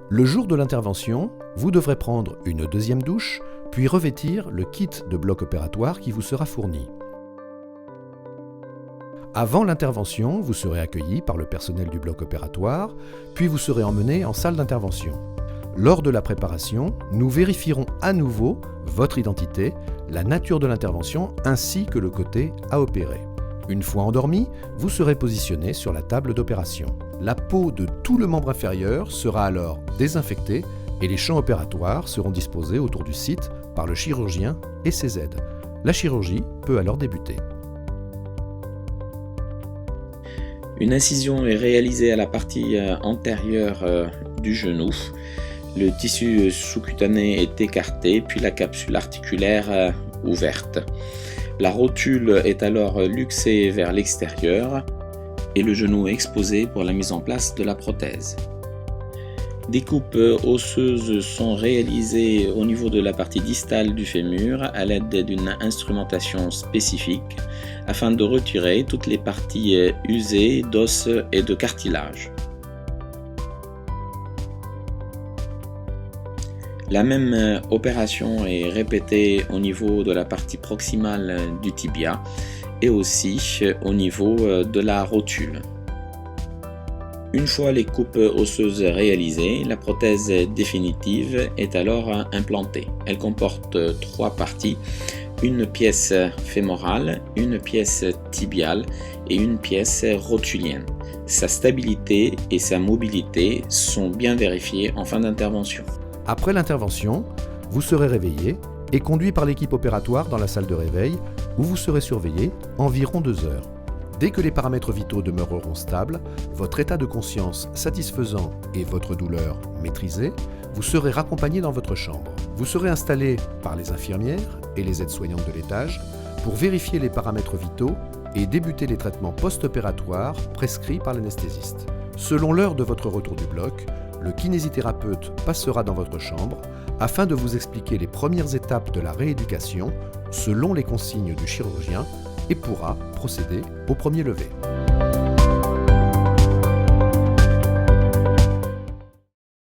Le jour de l'intervention, vous devrez prendre une deuxième douche, puis revêtir le kit de bloc opératoire qui vous sera fourni. Avant l'intervention, vous serez accueilli par le personnel du bloc opératoire, puis vous serez emmené en salle d'intervention. Lors de la préparation, nous vérifierons à nouveau votre identité, la nature de l'intervention ainsi que le côté à opérer. Une fois endormi, vous serez positionné sur la table d'opération. La peau de tout le membre inférieur sera alors désinfectée et les champs opératoires seront disposés autour du site par le chirurgien et ses aides. La chirurgie peut alors débuter. Une incision est réalisée à la partie antérieure du genou. Le tissu sous-cutané est écarté, puis la capsule articulaire ouverte. La rotule est alors luxée vers l'extérieur et le genou est exposé pour la mise en place de la prothèse. Des coupes osseuses sont réalisées au niveau de la partie distale du fémur à l'aide d'une instrumentation spécifique afin de retirer toutes les parties usées d'os et de cartilage. La même opération est répétée au niveau de la partie proximale du tibia et aussi au niveau de la rotule. Une fois les coupes osseuses réalisées, la prothèse définitive est alors implantée. Elle comporte 3 parties, une pièce fémorale, une pièce tibiale et une pièce rotulienne. Sa stabilité et sa mobilité sont bien vérifiées en fin d'intervention. Après l'intervention, vous serez réveillé et conduit par l'équipe opératoire dans la salle de réveil où vous serez surveillé environ 2 heures. Dès que les paramètres vitaux demeureront stables, votre état de conscience satisfaisant et votre douleur maîtrisée, vous serez raccompagné dans votre chambre. Vous serez installé par les infirmières et les aides-soignantes de l'étage pour vérifier les paramètres vitaux et débuter les traitements post-opératoires prescrits par l'anesthésiste. Selon l'heure de votre retour du bloc, le kinésithérapeute passera dans votre chambre afin de vous expliquer les premières étapes de la rééducation selon les consignes du chirurgien et pourra procéder au premier lever.